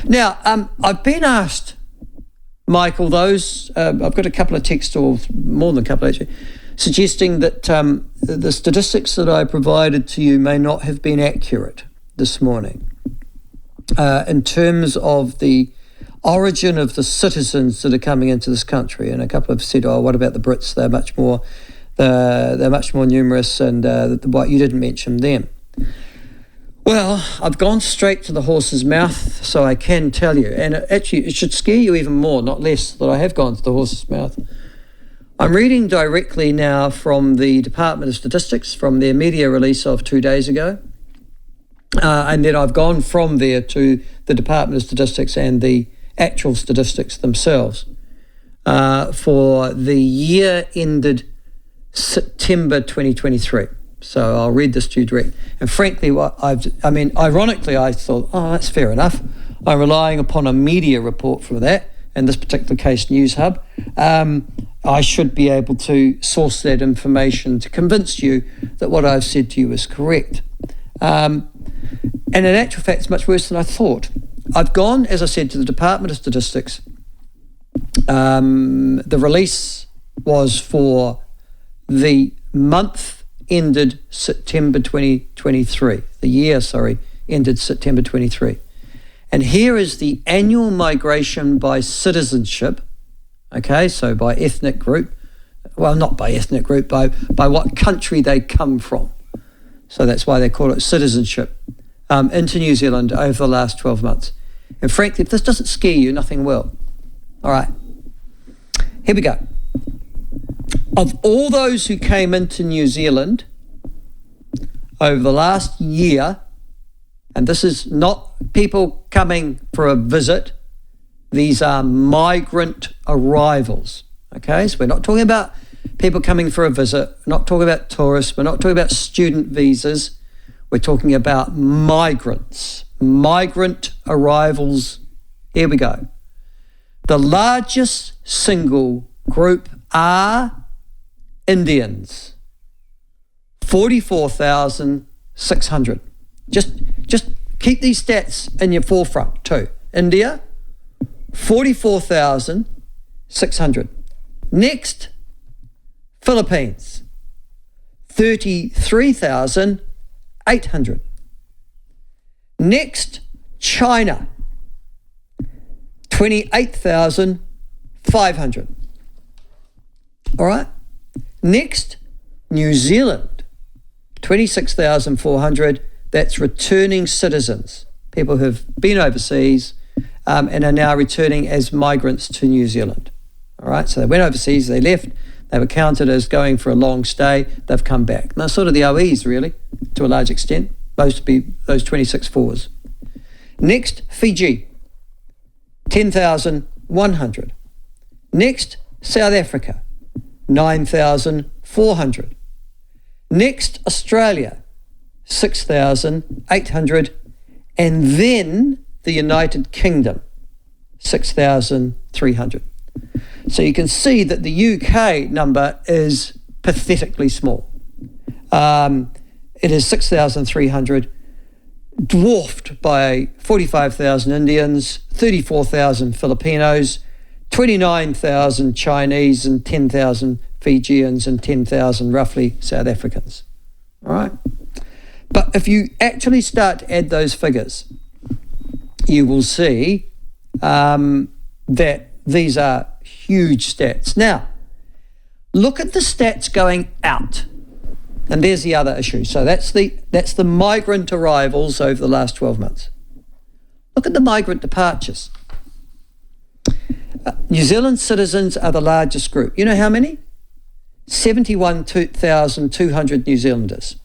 Now, I've been asked, Michael, I've got a couple of texts, or more than a couple actually, suggesting that the statistics that I provided to you may not have been accurate this morning in terms of the origin of the citizens that are coming into this country. And a couple have said, "Oh, what about the Brits? They're much more numerous, and what you didn't mention them." Well, I've gone straight to the horse's mouth, so I can tell you, and actually it should scare you even more, not less, that I have gone to the horse's mouth. I'm reading directly now from the Department of Statistics, from their media release of 2 days ago, and then I've gone from there to the Department of Statistics and the actual statistics themselves for the year ended September 2023. So I'll read this to you direct. And frankly, ironically, I thought, oh, that's fair enough. I'm relying upon a media report for that, in this particular case, News Hub. I should be able to source that information to convince you that what I've said to you is correct. And in actual fact, it's much worse than I thought. I've gone, as I said, to the Department of Statistics. The release was for the month ended September 2023. The year, ended September 23. And here is the annual migration by citizenship. Okay, so by ethnic group. Well, not by ethnic group, by what country they come from. So that's why they call it citizenship, into New Zealand over the last 12 months. And frankly, if this doesn't scare you, nothing will. All right, here we go. Of all those who came into New Zealand over the last year, and this is not people coming for a visit, these are migrant arrivals, okay? So we're not talking about people coming for a visit, we're not talking about tourists, we're not talking about student visas, we're talking about migrants, migrant arrivals. Here we go. The largest single group are Indians, 44,600. Just keep these stats in your forefront too. India, 44,600. Next, Philippines, 33,800. Next, China, 28,500. All right. Next, New Zealand, 26,400. That's returning citizens, people who've been overseas and are now returning as migrants to New Zealand. All right. So they went overseas, they left, they were counted as going for a long stay, they've come back. And they're sort of the OEs, really, to a large extent. Most be those 26 fours. Next, Fiji, 10,100. Next, South Africa, 9,400. Next, Australia, 6,800. And then the United Kingdom, 6,300. So you can see that the UK number is pathetically small. It is 6,300, dwarfed by 45,000 Indians, 34,000 Filipinos, 29,000 Chinese, and 10,000 Fijians, and 10,000 roughly South Africans. All right? But if you actually start to add those figures, you will see that these are huge stats. Now, look at the stats going out. And there's the other issue. So that's the migrant arrivals over the last 12 months. Look at the migrant departures. New Zealand citizens are the largest group. You know how many? 71,200 New Zealanders.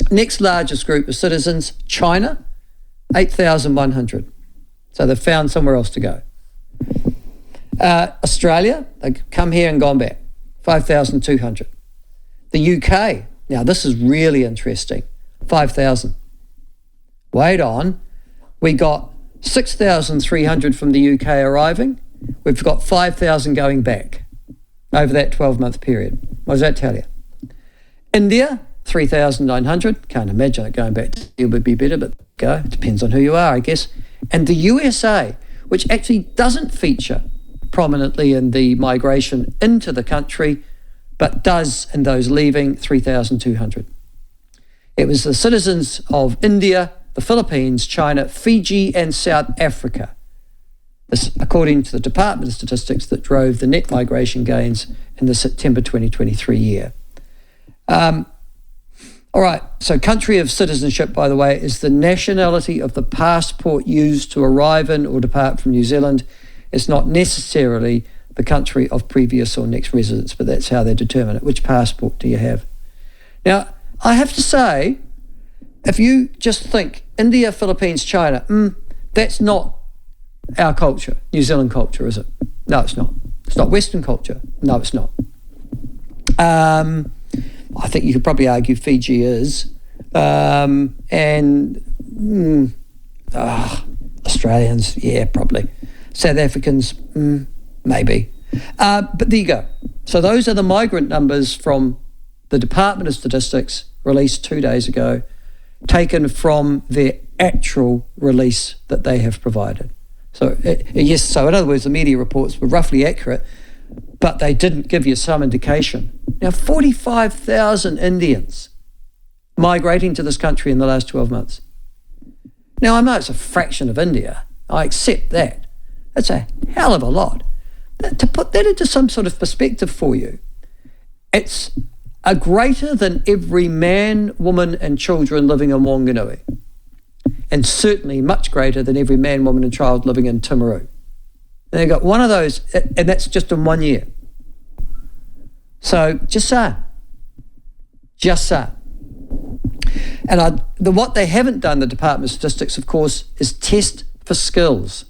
Next largest group of citizens, China, 8,100. So they've found somewhere else to go. Australia, they've come here and gone back, 5,200. The UK, now this is really interesting, 5,000. Wait on, we got 6,300 from the UK arriving, we've got 5,000 going back over that 12-month period. What does that tell you? India, 3,900, can't imagine it going back. It would be better, but go, it depends on who you are, I guess. And the USA, which actually doesn't feature prominently in the migration into the country, but does in those leaving, 3,200. It was the citizens of India, the Philippines, China, Fiji, and South Africa, this, according to the Department of Statistics, that drove the net migration gains in the September 2023 year. All right, so country of citizenship, by the way, is the nationality of the passport used to arrive in or depart from New Zealand. It's not necessarily the country of previous or next residence, but that's how they determine it. Which passport do you have? Now, I have to say, if you just think India, Philippines, China, that's not our culture, New Zealand culture, is it? No, it's not. It's not Western culture. No, it's not. I think you could probably argue Fiji is. Australians, yeah, probably. South Africans, maybe. But there you go. So those are the migrant numbers from the Department of Statistics, released 2 days ago, taken from their actual release that they have provided. So yes, so in other words, the media reports were roughly accurate, but they didn't give you some indication. Now, 45,000 Indians migrating to this country in the last 12 months. Now, I know it's a fraction of India. I accept that. That's a hell of a lot. To put that into some sort of perspective for you, it's a greater than every man, woman and children living in Wanganui, and certainly much greater than every man, woman and child living in Timaru. And they got one of those, and that's just in 1 year. So just saying. And what they haven't done, the Department of Statistics, of course, is test for skills.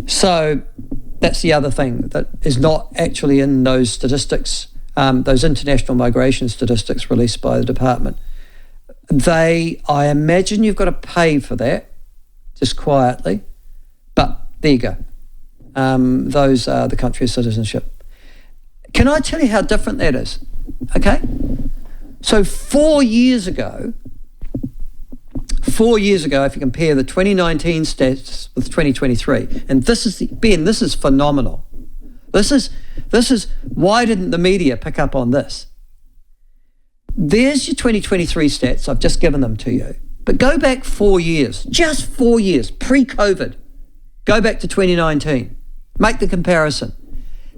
So that's the other thing that is not actually in those statistics, those international migration statistics released by the department. I imagine you've got to pay for that, just quietly, but there you go. Those are the country of citizenship. Can I tell you how different that is? Okay? So 4 years ago, if you compare the 2019 stats with 2023, and this is phenomenal. This is why didn't the media pick up on this? There's your 2023 stats. I've just given them to you. But go back 4 years, just 4 years, pre-COVID. Go back to 2019. Make the comparison.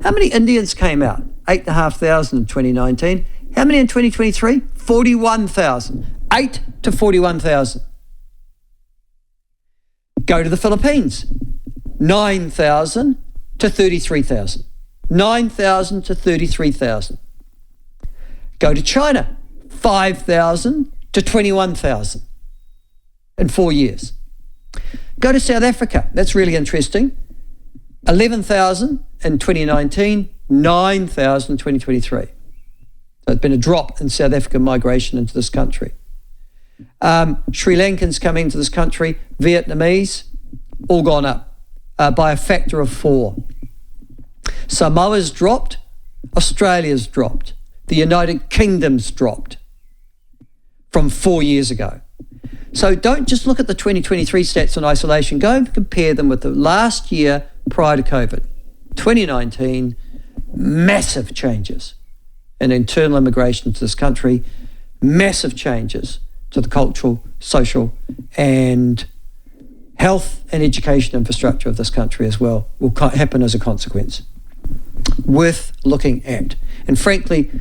How many Indians came out? 8,500 in 2019. How many in 2023? 41,000. 8 to 41,000. Go to the Philippines. 9,000 to 33,000. 9,000 to 33,000. Go to China. 5,000 to 21,000 in 4 years. Go to South Africa. That's really interesting. 11,000 in 2019, 9,000 in 2023. So there's been a drop in South African migration into this country. Sri Lankans coming into this country, Vietnamese, all gone up by a factor of 4. Samoa's dropped, Australia's dropped, the United Kingdom's dropped from 4 years ago. So don't just look at the 2023 stats in isolation. Go and compare them with the last year prior to COVID. 2019, massive changes in internal immigration to this country, massive changes to the cultural, social, and health and education infrastructure of this country as well will happen as a consequence. Worth looking at. And frankly,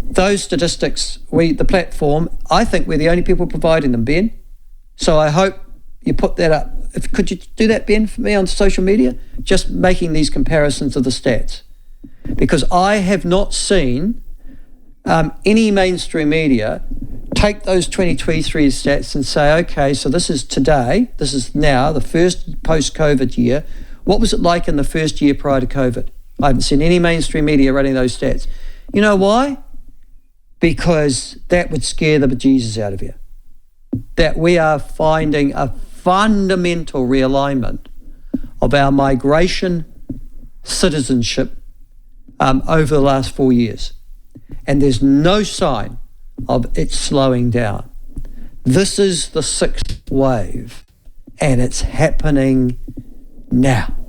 those statistics, the platform, I think we're the only people providing them, Ben. So I hope you put that up. Could you do that, Ben, for me on social media? Just making these comparisons of the stats. Because I have not seen any mainstream media take those 2023 stats and say, okay, so this is today, this is now, the first post-COVID year. What was it like in the first year prior to COVID? I haven't seen any mainstream media running those stats. You know why? Because that would scare the bejesus out of you. That we are finding a fundamental realignment of our migration citizenship over the last 4 years. And there's no sign of it slowing down. This is the 6th wave. and it's happening now.